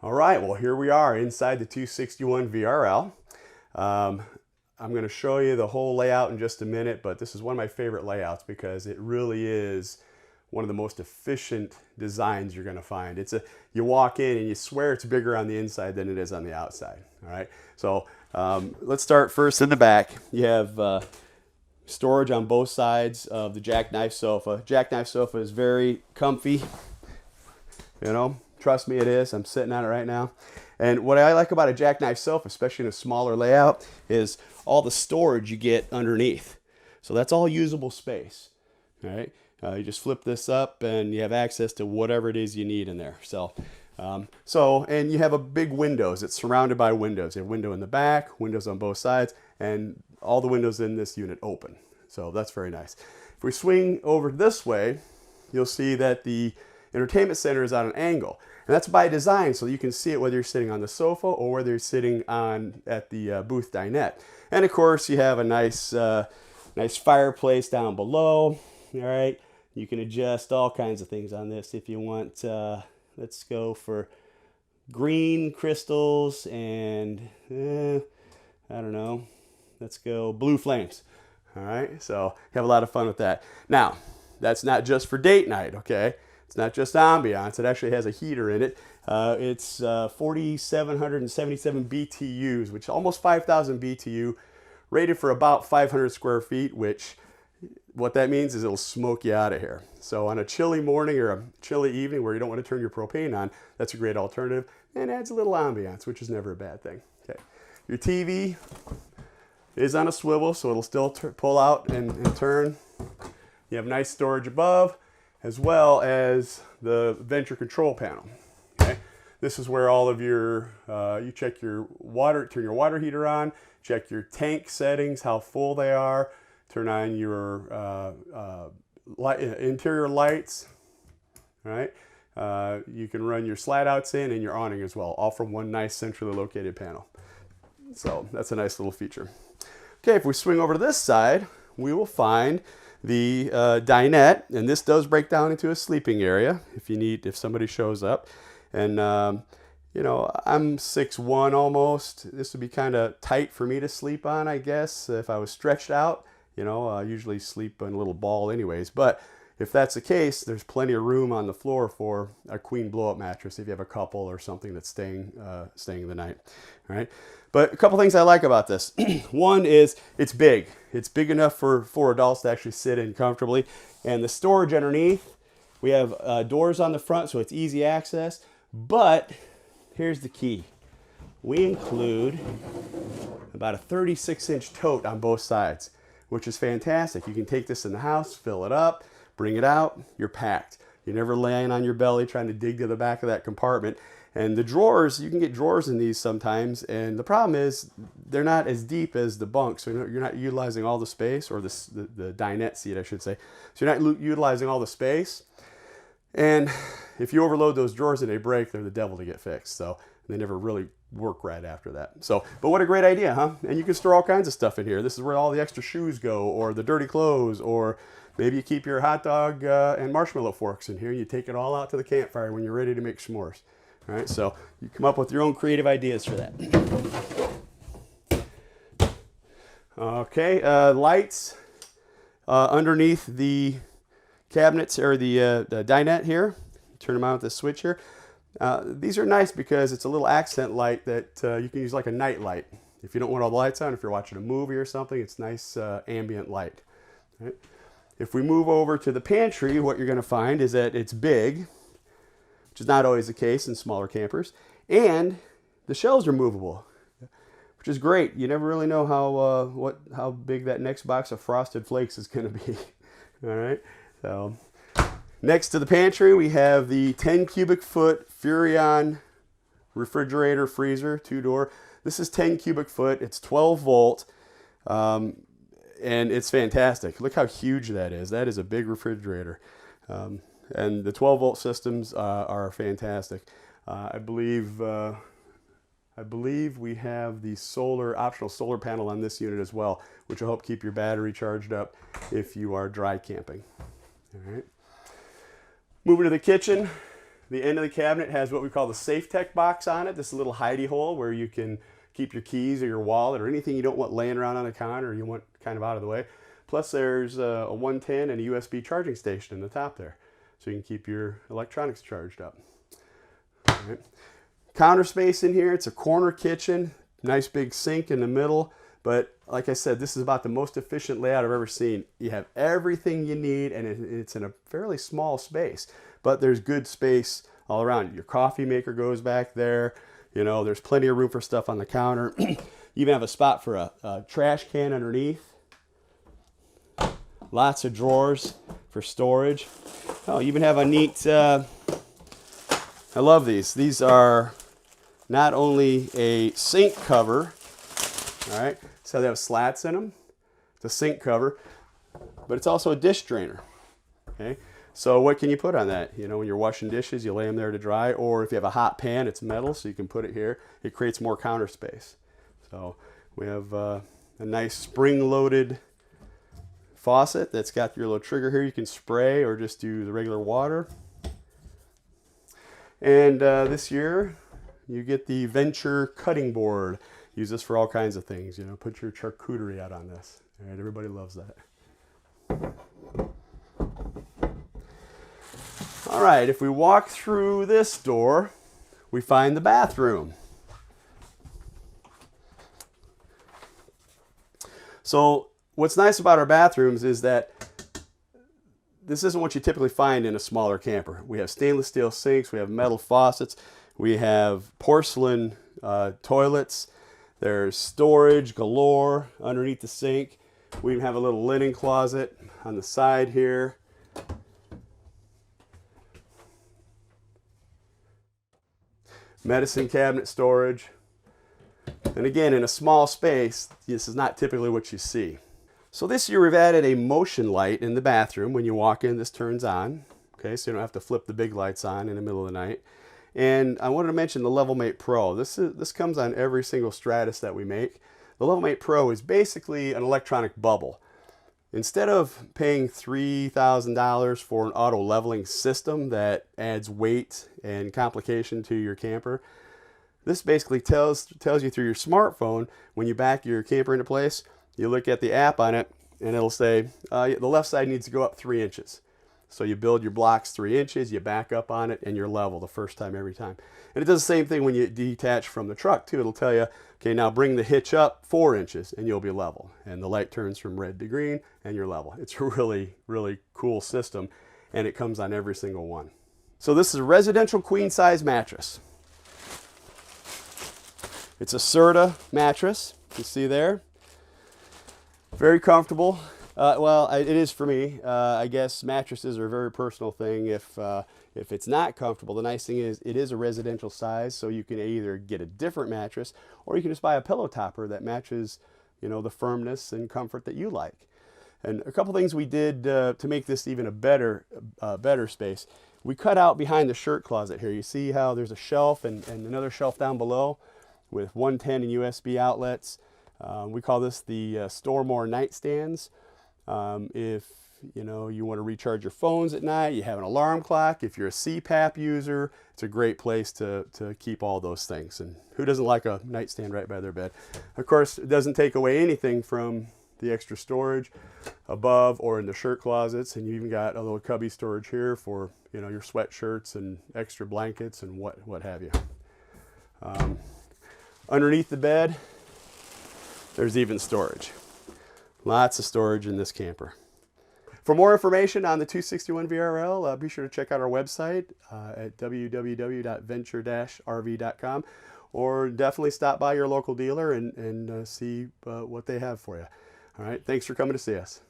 All right, well, here we are inside the 261 VRL. I'm going to show you the whole layout in just a minute, but this is one of my favorite layouts because it really is one of the most efficient designs you're going to find. You walk in and you swear it's bigger on the inside than it is on the outside. All right, so let's start first in the back. You have storage on both sides of the jackknife sofa. Jackknife sofa is very comfy, you know. Trust me, it is. I'm sitting on it right now. And what I like about a jackknife sofa, especially in a smaller layout, is all the storage you get underneath. So that's all usable space. All right. You just flip this up and you have access to whatever it is you need in there. And you have a big windows. It's surrounded by windows. You have a window in the back, windows on both sides, and all the windows in this unit open. So that's very nice. If we swing over this way, you'll see that the entertainment center is on an angle. And that's by design, so you can see it whether you're sitting on the sofa or whether you're sitting at the booth dinette. And of course, you have a nice fireplace down below. All right, you can adjust all kinds of things on this if you want. Let's go for green crystals and I don't know. Let's go blue flames. All right, so you have a lot of fun with that. Now, that's not just for date night, okay? It's not just ambiance. It actually has a heater in it. It's 4,777 BTUs, which is almost 5,000 BTU, rated for about 500 square feet, which what that means is it'll smoke you out of here. So on a chilly morning or a chilly evening where you don't want to turn your propane on, that's a great alternative and adds a little ambiance, which is never a bad thing. Okay, your TV is on a swivel, so it'll still pull out and turn. You have nice storage above, as well as the venture control panel. Okay, this is where all of your you check your water, turn your water heater on, check your tank settings, how full they are, turn on your interior lights. All right, you can run your slide outs in and your awning as well, all from one nice centrally located panel. So that's a nice little feature. Okay, if we swing over to this side, we will find the dinette, and this does break down into a sleeping area if somebody shows up. And you know, I'm 6'1" almost. This would be kind of tight for me to sleep on, I guess, if I was stretched out. You know, I usually sleep on a little ball anyways. But if that's the case, there's plenty of room on the floor for a queen blow-up mattress if you have a couple or something that's staying the night. All right. But a couple things I like about this. One is it's big. It's big enough for 4 adults to actually sit in comfortably. And the storage underneath, we have doors on the front, so it's easy access. But here's the key. We include about a 36-inch tote on both sides, which is fantastic. You can take this in the house, fill it up, bring it out, you're packed. You're never laying on your belly trying to dig to the back of that compartment. And the drawers, you can get drawers in these sometimes, and the problem is they're not as deep as the bunk, so you're not utilizing all the space, or the dinette seat, I should say. So you're not utilizing all the space. And if you overload those drawers and they break, they're the devil to get fixed. So they never really work right after that. So, but what a great idea, huh? And you can store all kinds of stuff in here. This is where all the extra shoes go, or the dirty clothes, or maybe you keep your hot dog and marshmallow forks in here. You take it all out to the campfire when you're ready to make s'mores. All right, so you come up with your own creative ideas for that. Okay, lights underneath the cabinets, or the dinette here. Turn them on with this switch here. These are nice because it's a little accent light that you can use like a night light. If you don't want all the lights on, if you're watching a movie or something, it's nice ambient light. All right. If we move over to the pantry, what you're going to find is that it's big, which is not always the case in smaller campers, and the shelves are movable, which is great. You never really know how big that next box of Frosted Flakes is going to be. All right, so next to the pantry, we have the 10 cubic foot Furrion refrigerator freezer, 2-door. This is 10 cubic foot. It's 12 volt, and it's fantastic. Look how huge that is. That is a big refrigerator. And the 12 volt systems are fantastic. I believe we have the optional solar panel on this unit as well, which will help keep your battery charged up if you are dry camping. All right. Moving to the kitchen, The end of the cabinet has what we call the Safe Tech box on it. This little hidey hole where you can keep your keys or your wallet or anything you don't want laying around on the counter or you want kind of out of the way. Plus there's a 110 and a USB charging station in the top there, so you can keep your electronics charged up. All right. Counter space in here, it's a corner kitchen, nice big sink in the middle, but like I said, this is about the most efficient layout I've ever seen. You have everything you need and it's in a fairly small space, but there's good space all around. Your coffee maker goes back there. You know, there's plenty of room for stuff on the counter. You even have a spot for a trash can underneath. Lots of drawers for storage. Oh, you even have a neat, I love these. These are not only a sink cover, all right, so they have slats in them. It's a sink cover, but it's also a dish drainer, okay? So what can you put on that? You know, when you're washing dishes, you lay them there to dry, or if you have a hot pan, it's metal, so you can put it here. It creates more counter space. So we have a nice spring-loaded faucet that's got your little trigger here. You can spray or just do the regular water. And this year, you get the Venture cutting board. Use this for all kinds of things. You know, put your charcuterie out on this. All right, everybody loves that. All right, if we walk through this door, we find the bathroom. So what's nice about our bathrooms is that this isn't what you typically find in a smaller camper. We have stainless steel sinks, we have metal faucets, we have porcelain toilets, there's storage galore underneath the sink. We even have a little linen closet on the side here. Medicine cabinet storage. And again, in a small space, this is not typically what you see. So this year we've added a motion light in the bathroom. When you walk in, this turns on. Okay, so you don't have to flip the big lights on in the middle of the night. And I wanted to mention the LevelMate Pro. This comes on every single Stratus that we make. The LevelMate Pro is basically an electronic bubble. Instead of paying $3,000 for an auto leveling system that adds weight and complication to your camper, this basically tells you through your smartphone, when you back your camper into place, you look at the app on it and it'll say the left side needs to go up 3 inches. So you build your blocks 3 inches, you back up on it, and you're level the first time every time. And it does the same thing when you detach from the truck too. It'll tell you, okay, now bring the hitch up 4 inches and you'll be level. And the light turns from red to green and you're level. It's a really, really cool system, and it comes on every single one. So this is a residential queen size mattress. It's a Serta mattress, you see there. Very comfortable. Well, it is for me. I guess mattresses are a very personal thing. If it's not comfortable, the nice thing is it is a residential size, so you can either get a different mattress or you can just buy a pillow topper that matches, you know, the firmness and comfort that you like. And a couple things we did to make this even a better space. We cut out behind the shirt closet here. You see how there's a shelf and another shelf down below with 110 and USB outlets. We call this the Store More nightstands. If you want to recharge your phones at night, you have an alarm clock. If you're a CPAP user, it's a great place to keep all those things. And who doesn't like a nightstand right by their bed? Of course, it doesn't take away anything from the extra storage above or in the shirt closets. And you even got a little cubby storage here for, you know, your sweatshirts and extra blankets and what have you. Underneath the bed, there's even storage. Lots of storage in this camper. For more information on the 261VRL, be sure to check out our website at www.venture-rv.com, or definitely stop by your local dealer and see what they have for you. All right, thanks for coming to see us.